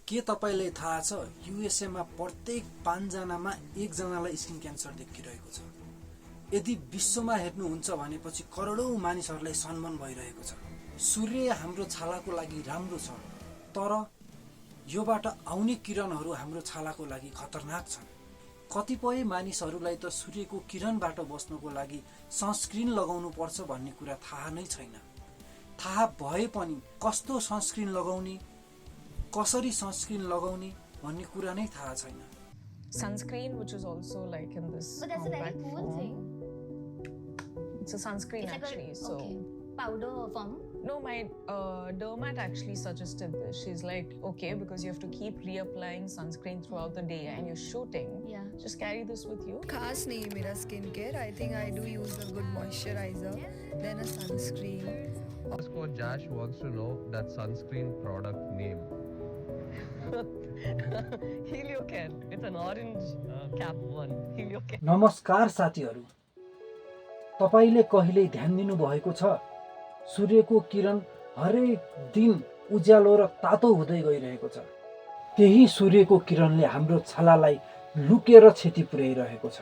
के तपाईलाई थाहा छ युएसए मा प्रत्येक 5 जनामा 1 जनालाई स्किन क्यान्सर देखिरहेको छ। यदि विश्वमा हेर्नुहुन्छ भनेपछि करोडौं मानिसहरूलाई सन्मान भइरहेको छ। सूर्य हाम्रो छालाको लागि राम्रो छ, तर योबाट आउने किरणहरू हाम्रो छालाको लागि खतरनाक छन्। कतिपय मानिसहरूलाई त सूर्यको किरणबाट बस्नको लागि सनस्क्रिन लगाउनु पर्छ भन्ने कुरा थाहा नै छैन। थाहा भए पनि कस्तो सनस्क्रिन लगाउने, कसरी सनस्क्रिन लगाउने भन्ने कुरा नै थाहा छैन। Sunscreen, which is also like in this But that's a very compact cool form. thing. It's a sunscreen It's like actually. a So powder form. no, my dermat actually suggested this. She's like, okay, because you have to keep reapplying sunscreen throughout the day and you're shooting. Yeah. Just carry this with you. खास नहीं है मेरा skin care. I think I do use a good moisturizer, then a sunscreen. For Josh wants to know that sunscreen product name. Heliocare. It's an orange cap one. Heliocare. नमस्कार साथीहरू, तपाईले कहिले ध्यान दिनु भएको छ सूर्यको किरण हरेक दिन उज्यालो र तातो हुँदै गइरहेको छ। त्यही सूर्यको किरणले हाम्रो छालालाई लुकेर क्षति पुर्याइरहेको छ।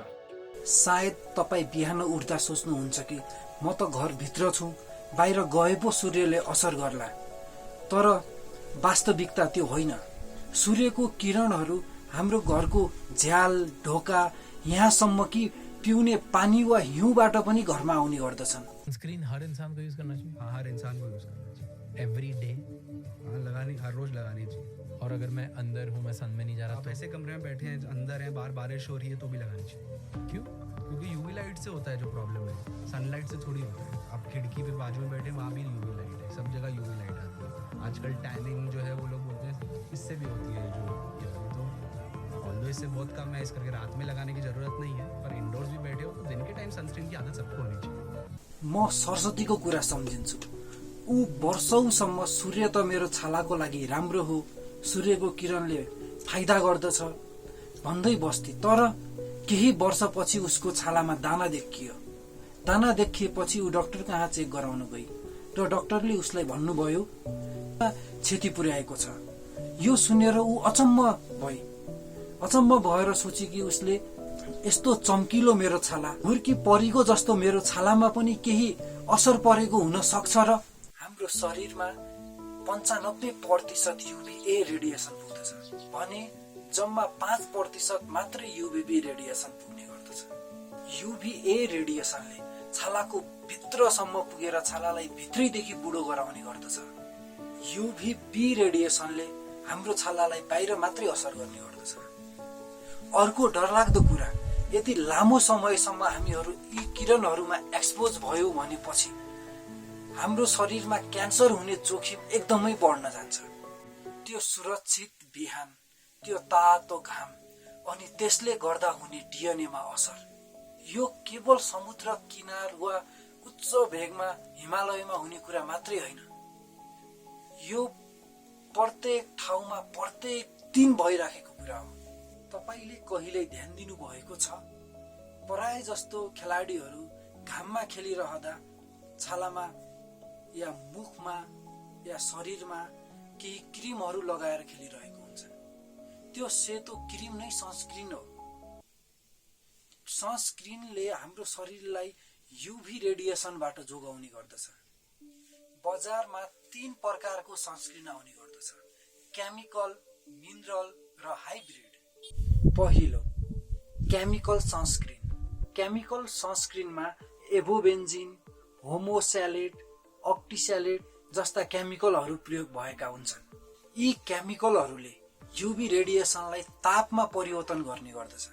सायद तपाई बिहान उठ्दा सोच्नुहुन्छ कि म त घर भित्र छु, बाहिर गए पो सूर्यले असर गर्ला, तर वास्तविकता त्यो होइन। सूर्यको किरणहरू हाम्रो घरको झ्याल, ढोका, यहाँसम्म कि पिउने पानी वा हिउँबाट पनि घरमा आउने गर्दछन्। सनस्क्रीन हर इंसान को यूज करना चाहिए। हाँ, हर इंसान को यूज करना चाहिए। Every day. हाँ, लगानी हर रोज लगानी चाहिए। और अगर मैं अंदर हूँ, मैं सन में नहीं जा रहा आप तो ऐसे कमरे में बैठे हैं, अंदर हैं, बाहर बारिश हो रही है तो भी लगानी चाहिए। क्यों? क्योंकि यूवी लाइट से होता है जो प्रॉब्लम है, सनलाइट से थोड़ी होता है। आप खिड़की पे बाजू में बैठे, वहाँ भी यूवी लाइट है, सब जगह यूवी लाइट आती है। आजकल टैनिंग जो है वो लोग बोलते हैं इससे भी होती है, जो तो ऑल्दो इससे बहुत कम है, इस करके रात में लगाने की जरूरत नहीं है, पर इंडोर्स भी बैठे हो तो दिन के टाइम सनस्क्रीन की आदत सबको होनी चाहिए। म सरस्वतीको कुरा सम्झिन्छु। ऊ वर्षौंसम्म सूर्य त मेरो छालाको लागि राम्रो हो, सूर्यको किरणले फाइदा गर्दछ भन्दै बस्थे, तर केही वर्षपछि उसको छालामा दाना देखियो। दाना देखिएपछि ऊ डाक्टर कहाँ चेक गराउन गई र डाक्टरले उसलाई भन्नुभयो क्षति पुर्याएको छ। यो सुनेर ऊ अचम्म भएर सोची कि उसले यस्तो चम्किलो मेरो छाला, हुर्की परीको जस्तो मेरो छालामा पनि केही असर परेको हुन सक्छ र हाम्रो शरीरमा 95% युभीए रेडिएसन पुग्दछ भने जम्मा 5% मात्रै युभीबी रेडिएसन पुग्ने गर्दछ। युभीए रेडिएसनले छालाको भित्रसम्म पुगेर छालालाई भित्रैदेखि बुढो गराउने गर्दछ। युभीबी रेडिएसनले हाम्रो छालालाई बाहिर मात्रै असर गर्ने गर्दछ। अर्को डरलाग्दो कुरा, यदि लामो समयसम्म हामीहरू यी किरणहरूमा एक्सपोज भयो भनेपछि हाम्रो शरीरमा क्यान्सर हुने जोखिम एकदमै बढ्न जान्छ। त्यो सुरक्षित बिहान, त्यो तातो घाम अनि त्यसले गर्दा हुने डिएनएमा असर, यो केवल समुद्र किनार वा उच्च भेगमा हिमालयमा हुने कुरा मात्रै होइन, यो प्रत्येक ठाउँमा प्रत्येक दिन भइराखेको कुरा हो। तपाईले कहिले ध्यान दिनु भएको छ प्राय जस्तो खेलाडीहरू घाममा खेलिरहँदा छालामा या मुखमा या शरीरमा केही क्रिमहरू लगाएर खेलिरहेको हुन्छ। त्यो सेतो क्रिम नै सनस्क्रिन हो। सनस्क्रिनले हाम्रो शरीरलाई युभी रेडिएसनबाट जोगाउने गर्दछ। बजारमा 3 प्रकारको सनस्क्रिन आउने गर्दछ, केमिकल, मिनरल र हाइब्रिड। पहिलो, केमिकल सनस्क्रिन। केमिकल सनस्क्रिनमा एभोबेन्जिन, होमोस्यालेट, अक्टिस्यालेट जस्ता केमिकलहरू प्रयोग भएका हुन्छन्। यी केमिकलहरूले युभी रेडिएसनलाई तापमा परिवर्तन गर्ने गर्दछ।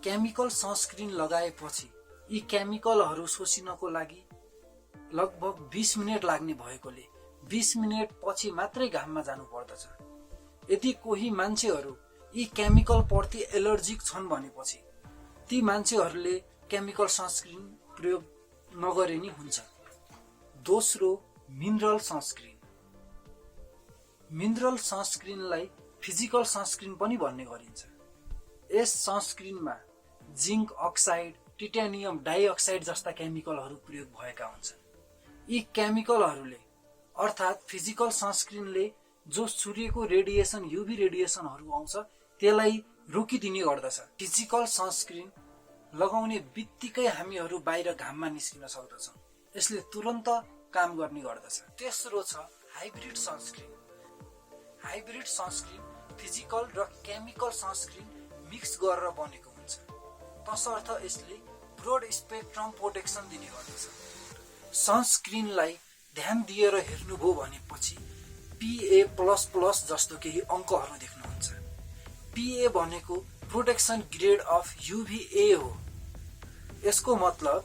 केमिकल सनस्क्रिन लगाएपछि यी केमिकलहरू शोषिनको लागि लगभग 20 मिनेट लाग्ने भएकोले 20 मिनेट पछि मात्रै घाममा जानु पर्दछ। यदि कोही मान्छेहरू यी केमिकल प्रति एलर्जिक छन् भनेपछि ती मान्छेहरूले केमिकल सनस्क्रिन प्रयोग नगरे नि हुन्छ। दोस्रो, मिनरल सनस्क्रिन। मिनरल सनस्क्रिनलाई फिजिकल सनस्क्रिन पनि भन्ने गरिन्छ। यस सनस्क्रिनमा जिंक अक्साइड, टिटेनियम डाइअक्साइड जस्ता केमिकलहरू प्रयोग भएका हुन्छन्। यी केमिकलहरूले अर्थात् फिजिकल सनस्क्रिनले जो सूर्यको रेडिएसन युभी रेडिएसनहरू आउँछ त्यसलाई रोकिदिने गर्दछ। फिजिकल सनस्क्रिन लगाउने बित्तिकै हामीहरू बाहिर घाममा निस्किन सक्दछौँ। यसले तुरन्त काम गर्ने गर्दछ। तेस्रो छ hybrid sunscreen. Hybrid sunscreen physical र केमिकल सनस्क्रिन मिक्स गरेर बनेको हुन्छ, तसर्थ यसले ब्रोड स्पेक्ट्रम प्रोटेक्सन दिने गर्दछ। सनस्क्रिनलाई ध्यान दिएर हेर्नुभयो भनेपछि PA++ जस्तो केही अङ्कहरू देख्नुहुन्छ। PA भनेको प्रोटेक्सन ग्रेड अफ UVA हो। यसको मतलब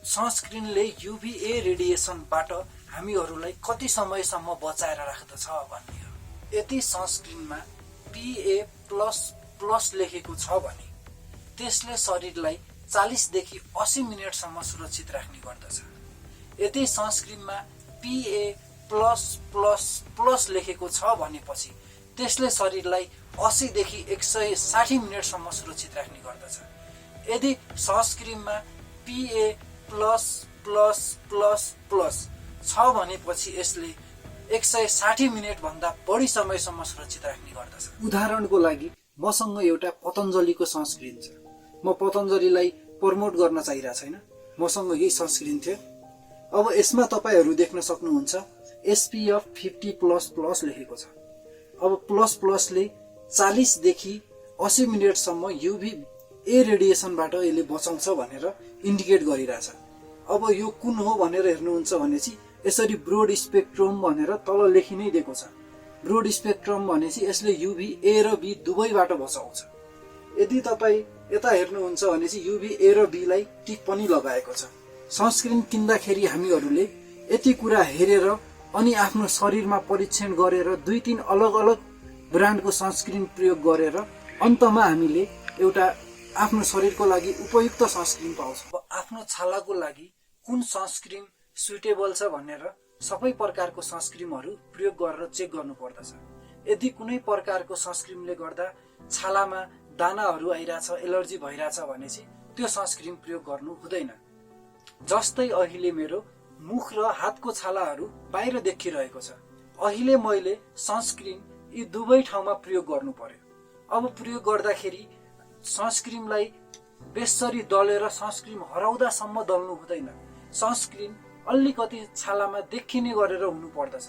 सनस्क्रिनले UVA रेडिएसनबाट हामीहरूलाई कति समयसम्म बचाएर राख्दछ भन्ने हो। यदि सनस्क्रिनमा PA++ लेखेको छ भने त्यसले शरीरलाई 40 देखि 80 मिनेटसम्म सुरक्षित राख्ने गर्दछ। यदि सनस्क्रिनमा PA++ लेखेको छ भनेपछि त्यसले शरीरलाई 80 देखि 160 मिनेटसम्म सुरक्षित राख्ने गर्दछ। यदि सनस्क्रिनमा PA+++ छ भनेपछि यसले 160 मिनेट भन्दा बढी समयसम्म सुरक्षित राख्ने गर्दछ। उदाहरणको लागि मसँग एउटा पतञ्जलीको सनस्क्रिन छ। म पतञ्जलीलाई प्रमोट गर्न चाहिरहेको छैन, मसँग यही सनस्क्रिन थियो। अब यसमा तपाईहरू देख्न सक्नुहुन्छ SPF 50++ लेखेको छ। अब प्लसले 40 देखि 80 मिनेटसम्म UVA रेडिएसनबाट यसले बचाउँछ भनेर इन्डिकेट गरिरहेछ। अब यो कुन हो भनेर हेर्नुहुन्छ भनेपछि यसरी ब्रोड स्पेक्ट्रम भनेर तल लेखि नै दिएको छ। ब्रोड स्पेक्ट्रम भनेपछि यसले UVA र B दुवैबाट बचाउँछ। यदि तपाईँ यता हेर्नुहुन्छ भनेपछि UVA र B लाई टिक पनि लगाएको छ। सनस्क्रिन किन्दाखेरि हामीहरूले यति कुरा हेरेर अनि आफ्नो शरीरमा परीक्षण गरेर 2-3 अलग अलग ब्रान्डको सनस्क्रिन प्रयोग गरेर अन्तमा हामीले एउटा आफ्नो शरीरको लागि उपयुक्त सनस्क्रिन पाउँछौँ। आफ्नो छालाको लागि कुन सनस्क्रिन सुटेबल छ भनेर सबै प्रकारको सनस्क्रिनहरू प्रयोग गरेर चेक गर्नु पर्दछ। यदि कुनै प्रकारको सनस्क्रिनले गर्दा छालामा दानाहरू आइरहेछ, एलर्जी भइरहेछ भनेपछि त्यो सनस्क्रिन प्रयोग गर्नु हुँदैन। जस्तै अहिले मेरो मुख र हातको छालाहरू बाहिर देखिरहेको छ। अहिले मैले सनस्क्रिन यी दुवै ठाउँमा प्रयोग गर्नु पर्यो। अब प्रयोग गर्दाखेरि सनस्क्रिनलाई बेसरी दलेर सनस्क्रिन हराउँदासम्म दल्नु हुँदैन। सनस्क्रिन अलिकति छालामा देखिने गरेर हुनु पर्दछ।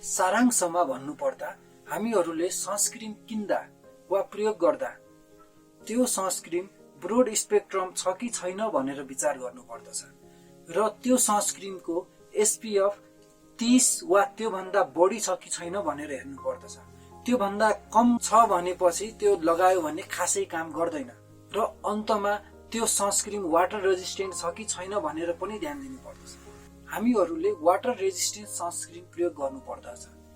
सारांशमा भन्नुपर्दा हामीहरूले सनस्क्रिन किन्दा वा प्रयोग गर्दा त्यो सनस्क्रिन ब्रोड स्पेक्ट्रम छ कि छैन भनेर विचार गर्नुपर्दछ र त्यो सनस्क्रिनको SPF 30 वा त्यो भन्दा बढी छ कि छैन भनेर हेर्नु पर्दछ। त्यो भन्दा कम छ भनेपछि त्यो लगायो भने खासै काम गर्दैन र अन्तमा त्यो सनस्क्रिन वाटर रेजिस्टेन्ट छ कि छैन भनेर पनि ध्यान दिनु पर्दछ। हामीहरूले वाटर रेजिस्टेन्ट सनस्क्रिन प्रयोग गर्नु पर्दछ।